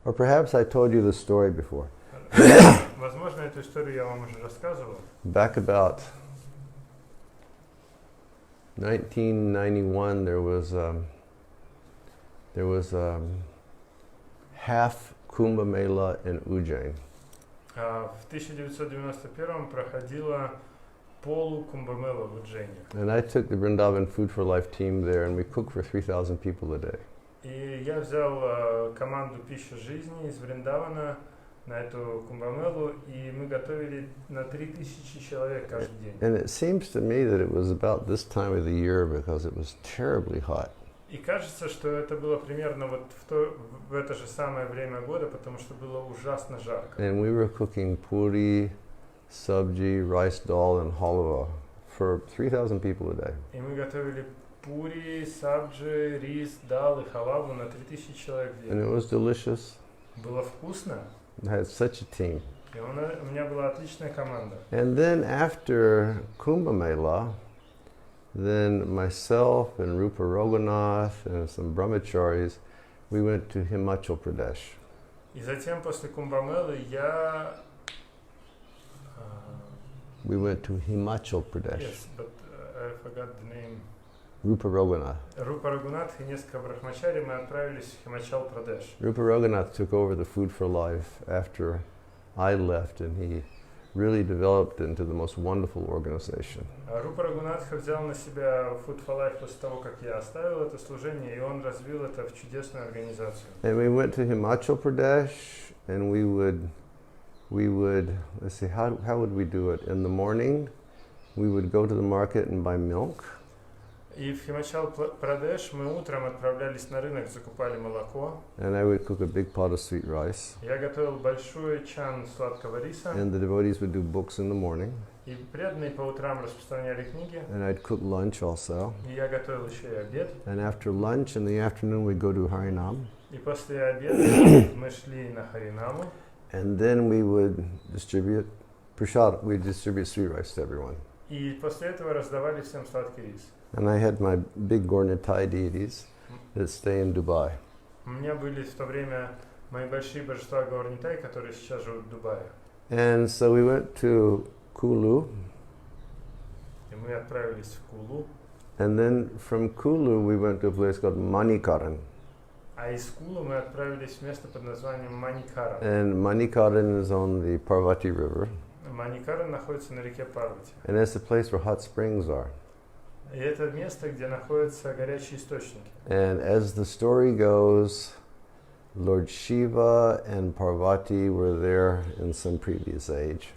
Or perhaps I told you the story before. Возможно, эту историю я вам уже рассказывал. Back about 1991, there was half Kumbha-mele in Uджейне. В 1991 проходила полу-кумбха-меле в Уджейне. And I took the Vriндаван Food for Life team there, and we cooked for 3,000 people a day. И я взял команду «Пища, жизни» из Вриндавана на эту кумбха-мелу, и мы готовили на 3000 человек каждый день. And it seems to me that it was about this time of the year because it was terribly hot. И кажется, что это было примерно вот в это же самое время года, потому что было ужасно жарко. And we were cooking puri, sabji, rice dal, and halwa for 3,000 people a day. И мы готовили пури, сабджи, рис, дал и халаву на 3000 человек в And день. it was delicious. Было вкусно. I had such a team. И у меня была отличная команда. And then after Kumbha-mele, then myself and Rupa Raghunath and some brahmacharis, we went to Himachal Pradesh. И затем после Кумбха-мелы We went to Himachal Pradesh. Yes, but I forgot the name. Rupa Raghunath. Рупа Рагунат и несколько брахмачари мы отправились в Химачал-Прадеш. Rupa Raghunath took over the Food for Life after I left, and he really developed into the most wonderful organization. Рупа Рагунатха взял на себя Food for Life после того, как я оставил это служение, и он развил это в чудесную организацию. And we went to Himachal Pradesh, and we would let's see, how would we do it? In the morning, we would go to the market and buy milk. И в Химачал-Прадеш мы утром отправлялись на рынок, закупали молоко. And I would cook a big pot of sweet rice. Я готовил большой чан сладкого риса. And the devotees would do books in the morning. И преданные по утрам распространяли книги. And I'd cook lunch also. И я готовил еще и обед. And after lunch in the afternoon, we'd go to Harinam. И после обеда мы шли на Харинаму. And then we would distribute prasad. We'd distribute sweet rice to everyone. И после этого раздавали всем сладкий рис. And I had my big Gornitai deities that stay in Dubai. У меня были в то время мои большие божества Гаурнитай, которые сейчас живут в Дубае. And so we went to Kulu. И мы отправились в Кулу. And then from Kulu, we went to a place called Manikara. А из Кулу мы отправились в место под названием Маникара. And Manikara is on the Parvati River. Маникара находится на реке Парвати. And it's a place where hot springs are. И это место, где находятся горячие источники. And as the story goes, Lord Shiva and Parvati were there in some previous age.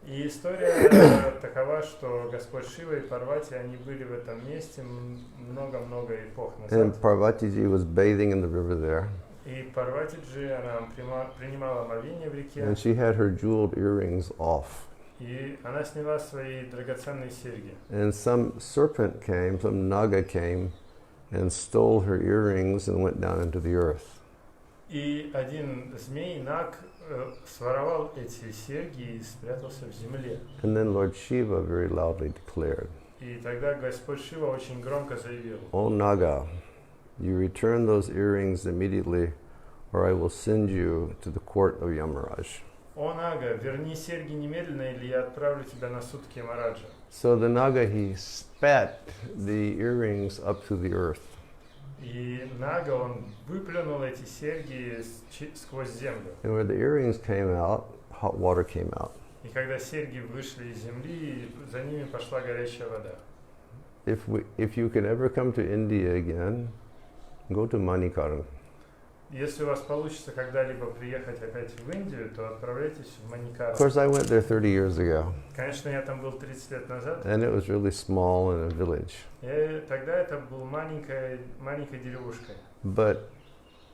И история такова, что Господь Шива и Парвати, они были в этом месте много-много эпох назад. And Parvati-ji was bathing in the river there. И Парвати-джи, она принимала омовение в реке. And she had her jeweled earrings off. И она сняла свои драгоценные серьги. And some serpent came, some naga came, and stole her earrings and went down into the earth. И один змей, Наг, своровал эти серьги и спрятался в земле. And then Lord Shiva very loudly declared, И тогда Господь Шива очень громко заявил: "O Naga, you return those earrings immediately, or I will send you to the court of Yamaraj." «О, Нага, верни серьги немедленно, или я отправлю тебя на суд Ямараджа». So the Naga, he spat the earrings up to the earth. И Нага, он выплюнул эти серьги сквозь землю. And where the earrings came out, hot water came out. И когда серьги вышли из земли, за ними пошла горячая вода. If you can ever come to India again, go to Manikara. Если у вас получится когда-либо приехать опять в Индию, то отправляйтесь в Маникару. Of course, I went there 30 years ago. Конечно, я там был 30 лет назад. And it was really small in a village. И тогда это был маленькой деревушкой. But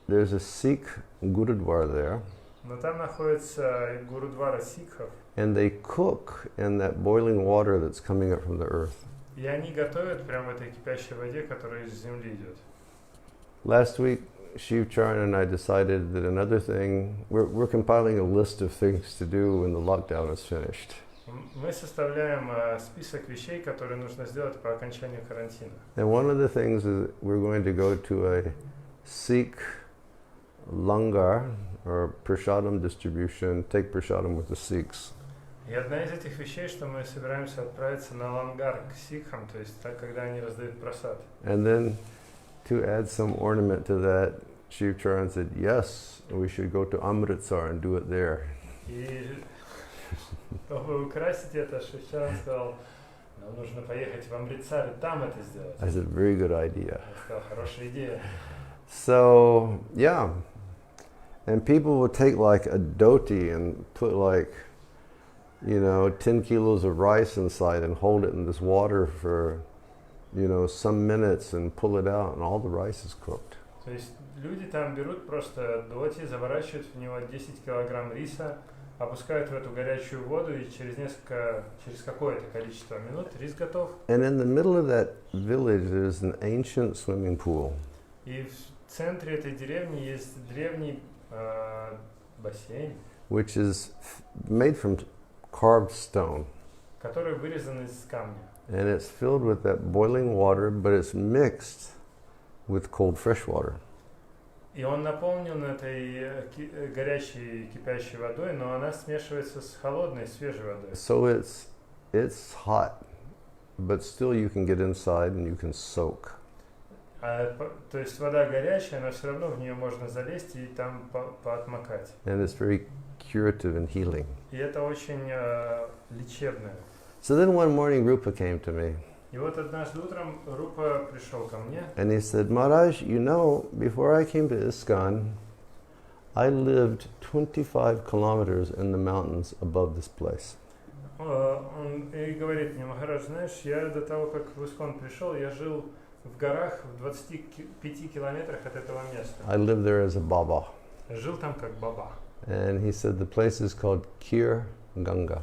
there's a Sikh Gurudwara there. Но там находится Гурудвара сикхов. And they cook in that boiling water that's coming up from the earth. И они готовят прямо в этой кипящей воде, которая из земли идет. Last week, Shiv Charan and I decided that another thing, we're compiling a list of things to do when the lockdown is finished. Мы составляем список вещей, которые нужно сделать по окончанию карантина. And one of the things is we're going to go to a Sikh langar or prashadam distribution, take prashadam with the Sikhs. И одна из этих вещей, что мы собираемся отправиться на лангар к сикхам, то есть так, когда они раздают прасад. And then to add some ornament to that, Shiv Charan said, yes, we should go to Amritsar and do it there. И чтобы украсить это, Шивчаран сказал, нам нужно поехать в Амритсар и там это сделать. I said, very good idea. Я сказал, хорошая идея. So, yeah. And people would take like a dhoti and put like, 10 kilos of rice inside and hold it in this water for, some minutes and pull it out and all the rice is cooked. То есть люди там берут просто доти, заворачивают в него 10 килограмм риса, опускают в эту горячую воду и через какое-то количество минут рис готов. And in the middle of that village there's an ancient swimming pool. И в центре этой деревни есть древний бассейн, which is made from carved stone. Который вырезан из камня. And it's filled with that boiling water, but it's mixed with cold fresh water. И он наполнен этой горячей кипящей водой, но она смешивается с холодной, свежей водой. So it's hot, but still you can get inside and you can soak. То есть вода горячая, но все равно в нее можно залезть и там поотмокать. And it's very curative and healing. И это очень лечебное. So then one morning Rupa came to me. И вот однажды утром Рупа пришел ко мне. And he said, Maharaj, before I came to ISKCON, I lived 25 kilometers in the mountains above this place. Он и говорит мне, Махарадж, знаешь, я до того, как в ИСККОН пришел, я жил в горах в 25 километрах от этого места. I lived there as a Baba. Жил там как баба. And he said the place is called Kхir-Ганга.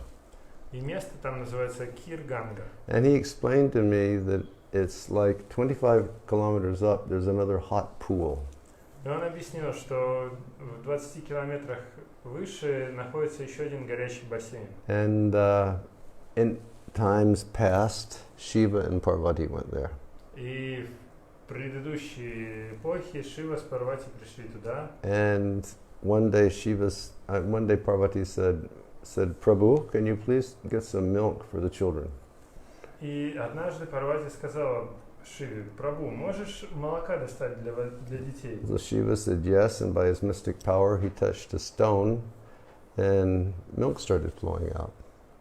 И место там называется Кхир-Ганга. And he explained to me that it's like 25 kilometers up, there's another hot pool. И он объяснил, что в 20 километрах выше находится еще один горячий бассейн. And in times past, Shiva and Parvati went there. И в предыдущей эпохе Шива с Парвати пришли туда. And one day Parvati said, Prabhu, can you please get some milk for the children? И однажды Парвати сказала Шиве, Прабху, можешь молока достать для детей? So Shiva said yes, and by his mystic power he touched a stone and milk started flowing out.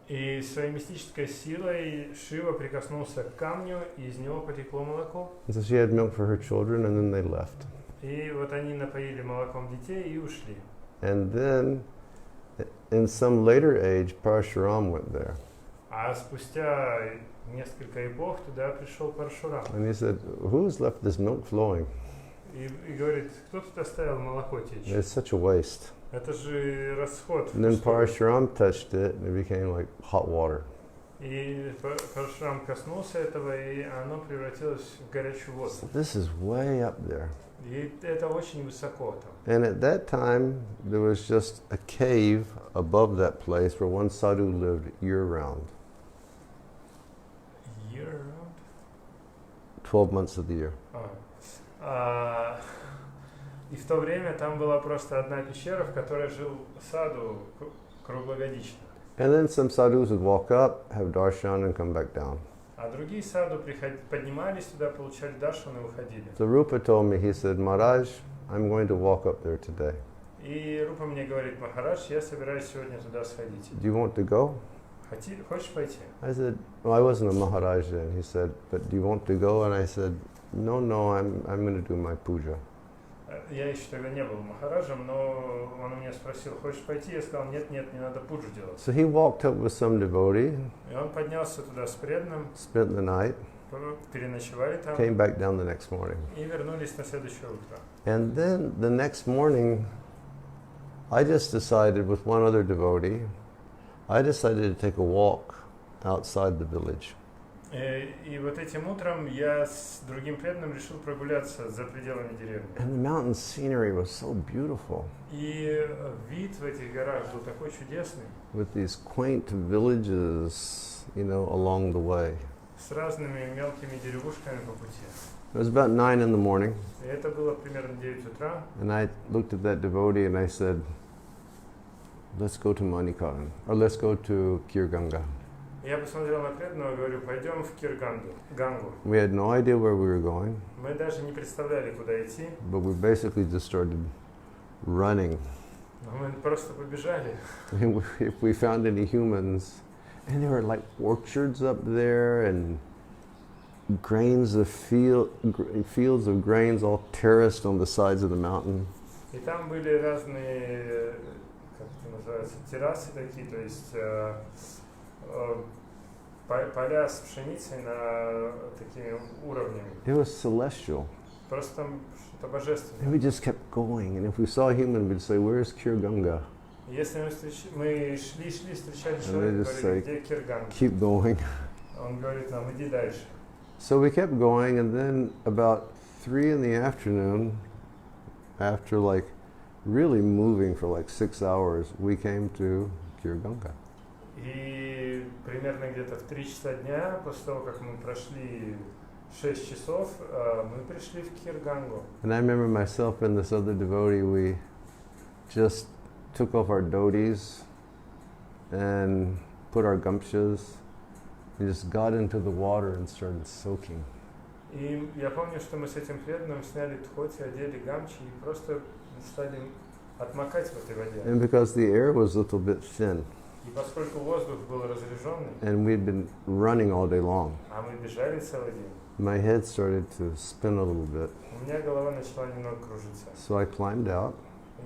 И своей мистической силой Шива прикоснулся к камню, и из него потекло молоко. And so she had milk for her children, and then they left. И вот они напоили молоком детей и ушли. And then, in some later age, Parashuram went there. А спустя несколько эпох туда пришел Парашурам. And he said, who's left this milk flowing? И говорит, кто тут оставил молоко течь? It's such a waste. Это же расход. And then Parashuram touched it, and it became like hot water. И Парашурам коснулся этого, и оно превратилось в горячую воду. So this is way up there. И это очень высоко там. And at that time, there was just a cave above that place where one sadhu lived year-round. Year-round? 12 months of the year. И в то время там была просто одна пещера, в которой жил саду круглогодично. And then some sadhus would walk up, have darshan, and come back down. А другие саду поднимались туда, получали даршан и уходили. So Rupa told me, he said, Maharaj, I'm going to walk up there today. И Рупа мне говорит, Махарадж, я собираюсь сегодня туда сходить. Do you want to go? Хочешь пойти? I said, well, I wasn't a Maharaj then. He said, but do you want to go? And I said, no, I'm going to do my puja. Я еще тогда не был Махараджем, но он у меня спросил, хочешь пойти? Я сказал, нет, не надо пуджу делать. So he walked up with some devotee. И он поднялся туда с преданным. Spent the night. Переночевали там. Came back down the next morning. И вернулись на следующее утро. And then the next morning, I just decided with one other devotee, I decided to take a walk outside the village. И вот этим утром я с другим преданным решил прогуляться за пределами деревни. And the mountain scenery was so beautiful. И вид в этих горах был такой чудесный. With these quaint villages, along the way. С разными мелкими деревушками по пути. It was about 9 in the morning. И это было примерно 9 утра. And I looked at that devotee and I said, let's go to Manikara, or let's go to Kхir-Ганга. Я посмотрел на преданного и говорю, пойдем в Кхир-Гангу. We had no idea where we were going, Мы даже не представляли, куда идти, but we basically just started running. но мы просто побежали. And if we found any humans, and there were like orchards up there and fields of grains all terraced on the sides of the mountain. И там были разные, как это называется, террасы такие, то есть поля с пшеницей на такими уровнями. It was celestial. Просто там что-то And божественное. we just kept going, and if we saw a human, we'd say, "Where's Kхir-Ганга?" Если мы шли, встречали And человека, they just говорили, say, где Кхир-Ганга? "Keep going." Он говорит нам, иди дальше. So we kept going, and then about 3 in the afternoon, after like really moving for like 6 hours, we came to Kхir-Ганга. И примерно где-то в 3 часа дня, после того, как мы прошли 6 часов, мы пришли в Кхир-Гангу. And I remember myself and this other devotee, we just took off our dhotis and put our gumshas and just got into the water and started soaking. И я помню, что мы с этим преданным сняли тхоти, одели гамчи и просто стали отмокать в этой воде. And because the air was a little bit thin, И поскольку воздух был разреженный, and we'd been running all day long, а мы бежали целый день, my head started to spin a little bit. у меня голова начала немного кружиться. So I climbed out,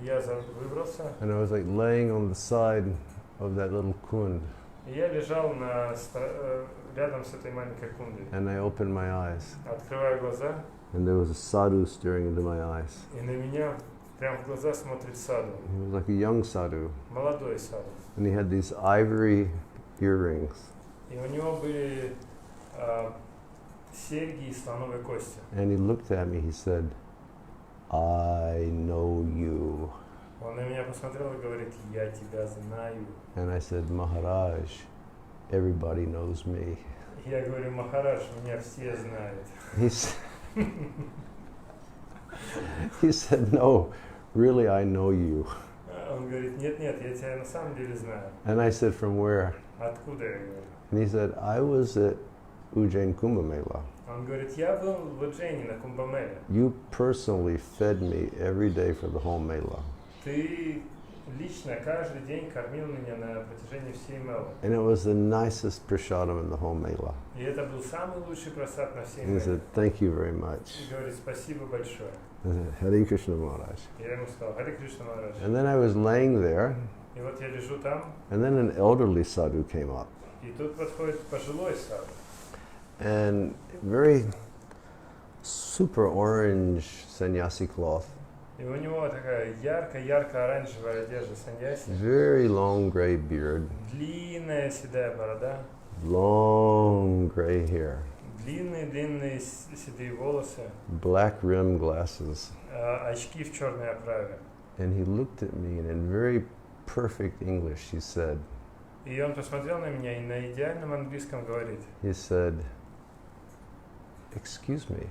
Я выбрался, and I was like laying on the side of that little kund, и я лежал рядом с этой маленькой кундой. and I opened my eyes, Открываю глаза, and there was a sadhu staring into my eyes. и на меня прям в глаза смотрит саду, He was like a young sadhu, молодой саду. and he had these ivory earrings. И у него были серьги из слоновой кости. And he looked at me, he said, "I know you." Он на меня посмотрел и говорит, я тебя знаю. And I said, "Maharaj, everybody knows me." И я говорю, Махарадж, меня все знают. He said, "No, really, I know you." Он говорит, нет, я тебя на самом деле знаю. And I said, "From where?" Откуда, я говорю? And he said, "I was at Uджейне Кумбха-меле. Он говорит, я был в Уджейне на Кумбха-меле. You personally fed me every day for the whole mela. Ты лично каждый день кормил меня на протяжении всей мелы. And it was the nicest prasadam in the whole mela." И это был самый лучший просад на всей And he меле. said, "Thank you very much." И говорит, спасибо большое. I said, "Hare Krishna Maharaj." Я ему сказал, Харе Кришна Махарадж. And then I was laying there, И вот я лежу там, and then an elderly sadhu came up. и тут подходит пожилой саду. And very super orange sannyasi cloth, И у него такая ярко-оранжевая одежда саньяси, very long gray beard, длинная седая борода, long gray hair, длинные седые волосы, black rim glasses. очки в черной оправе. And he looked at me, and in very perfect English he said, И он посмотрел на меня и на идеальном английском говорит, he said, "Excuse me,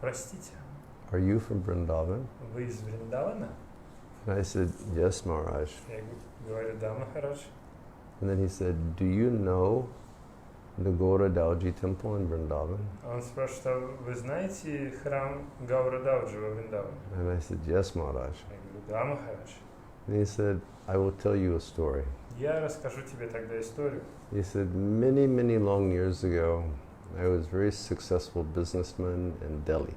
простите, are you from Vrindavan?" вы из Вриндавана? And I said, "Yes, Maharaj." Я говорю, да, Махарадж. And then he said, "Do you know the Gaura Dauji temple in Vrindavan?" Он спрашивает, вы знаете храм Гаура Дауджи во Вриндаване? And I said, "Yes, Maharaj." Я говорю, да, Махарадж. And he said, "I will tell you a story." Я расскажу тебе тогда историю. He said, many, many long years ago, I was a very successful businessman in Delhi.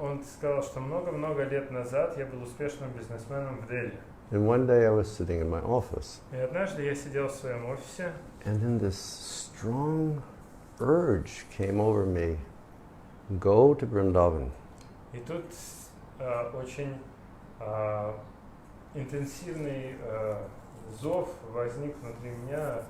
Он сказал, что много-много лет назад я был успешным бизнесменом в Дели. And one day I was sitting in my office, И однажды я сидел в своем офисе, and then this strong urge came over me, go to Vrindavan. и тут очень интенсивный зов возник внутри меня.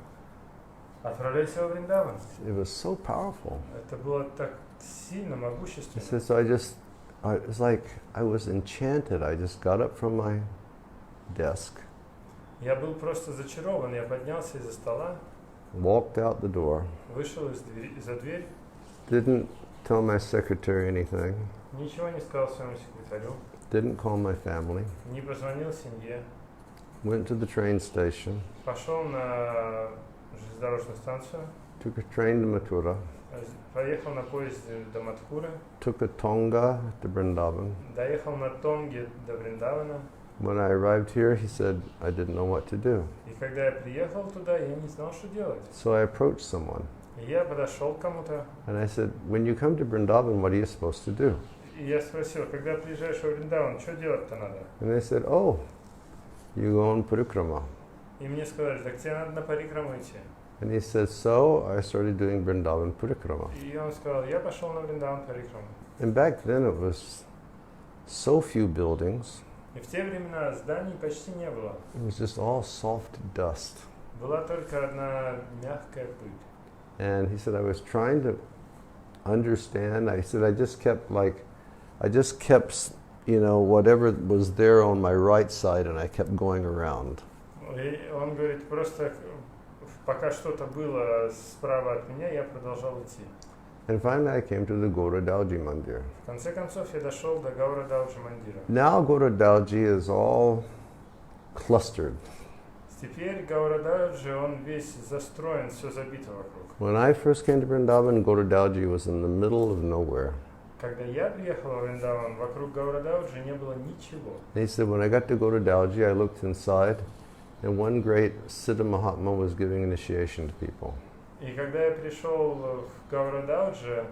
Отправляйся во Вриндаван. It was so powerful. Это было так сильно, He могущественно. said, so it was like I was enchanted. I just got up from my desk, Я был просто зачарован. Я поднялся из-за стола, walked out the door, вышел за дверь, didn't tell my secretary anything, ничего не сказал своему секретарю, didn't call my family, не позвонил семье, went to the train station, пошел на железнодорожную станцию, took a train to Mathura, поехал на поезде до Мадхуры, took a Tonga to Vrindavan. доехал на Тонге до Вриндавана. When I arrived here, he said, I didn't know what to do. И когда я приехал туда, я не знал, что делать. So I approached someone И я подошел к кому-то, and I said, when you come to Vrindavan, what are you supposed to do? и я спросил, когда приезжаешь во Вриндаван, что делать-то надо? And they said, oh, you go on parikrama. И мне сказали, так тебе надо на парикраму идти. And he said, so I started doing Vrindavan parikrama. И он сказал, я пошел на Вриндаван парикраму. And back then it was so few buildings. И в те времена зданий почти не было. It was just all soft dust. Была только одна мягкая пыль. And he said, I was trying to understand. I said, I just kept, whatever was there on my right side, and I kept going around. И он говорит, просто пока что-то было справа от меня, я продолжал идти. And finally I came to the Goradalji Mandir. В конце концов я дошел до Гаурадалджи мандира. Now Goradalji is all clustered. Теперь Гаурадалджи, он весь застроен, все забито вокруг. When I first came to Vrindavan, Goradalji was in the middle of nowhere. Когда я приехал в Вриндаван, вокруг Гаурадалджи не было ничего. And he said, when I got to Goradalji, I looked inside, and one great Siddha Mahatma was giving initiation to people. И когда я пришел в Гаурадалджи,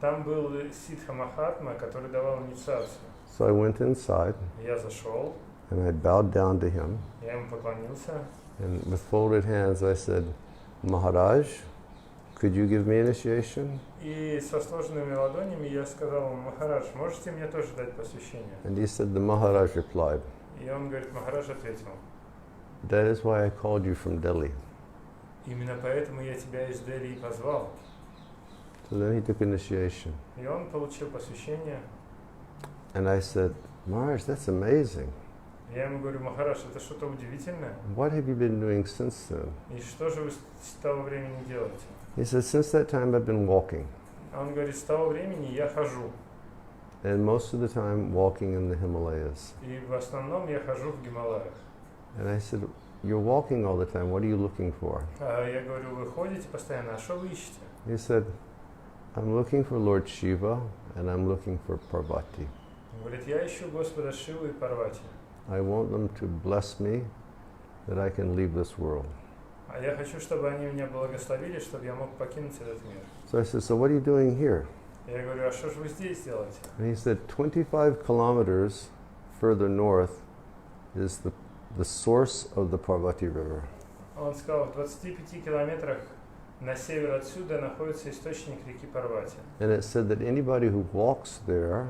там был Сидха Махатма, который давал инициацию. So I went inside, Я зашел, and I bowed down to him, я ему поклонился, and with folded hands I said, Maharaj, could you give me initiation? и со сложенными ладонями я сказал ему, Махарадж, можете мне тоже дать посвящение? And he said, the Maharaj replied, И он говорит, Махарадж ответил, that is why I called you from Delhi. именно поэтому я тебя из Дели и позвал. So then he took initiation. И он получил посвящение. And I said, Maharaj, that's amazing. Я ему говорю, Махарадж, это что-то удивительное. What have you been doing since then? И что же вы с того времени делаете? He said, since that time I've been walking. Он говорит, с того времени я хожу. And most of the time walking in the Himalayas. И в основном я хожу в Гималаях. And I said, you're walking all the time, what are you looking for? Я говорю, вы ходите постоянно, а что вы ищете? He said, I'm looking for Lord Shiva and I'm looking for Parvati. Он говорит, я ищу Господа Шиву и Парвати. I want them to bless me that I can leave this world. А я хочу, чтобы они меня благословили, чтобы я мог покинуть этот мир. So I said, so what are you doing here? Я говорю, а что же вы здесь делаете? And he said, 25 kilometers further north is the source of the Parvati River. Он сказал, в 25 километрах на север отсюда находится источник реки Парвати. And it said that anybody who walks there,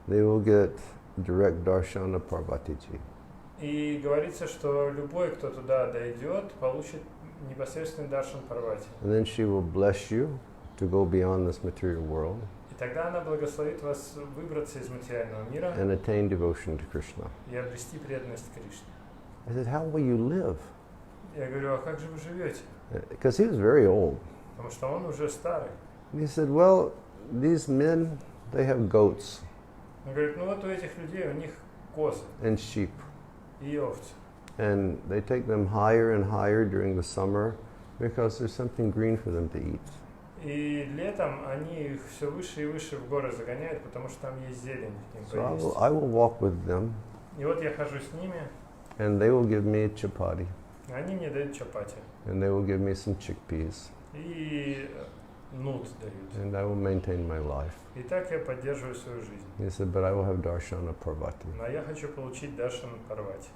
they will get direct darshan of Parvati ji. И говорится, что любой, кто туда дойдет, получит непосредственный даршан Парвати. And then she will bless you to go beyond this material world. И тогда она благословит вас выбраться из материального мира And attain devotion to Krishna. и обрести преданность Кришне. I said, how will you live? Я говорю, а как же вы живете? Because he was very old. Потому что он уже старый. And he said, well, these men, they have goats Он говорит, ну вот у этих людей, у них козы and sheep. и овцы. And they take them higher and higher during the summer because there's something green for them to eat. И летом они их все выше и выше в горы загоняют, потому что там есть зелень им So поесть. I will walk with them И вот я хожу с ними, and they will give me chapati они мне дают чапати. and they will give me some chickpeas И нут дают. and I will maintain my life. И так я поддерживаю свою жизнь. He said, but I will have darshan of Parvati. Но я хочу получить даршан Парвати.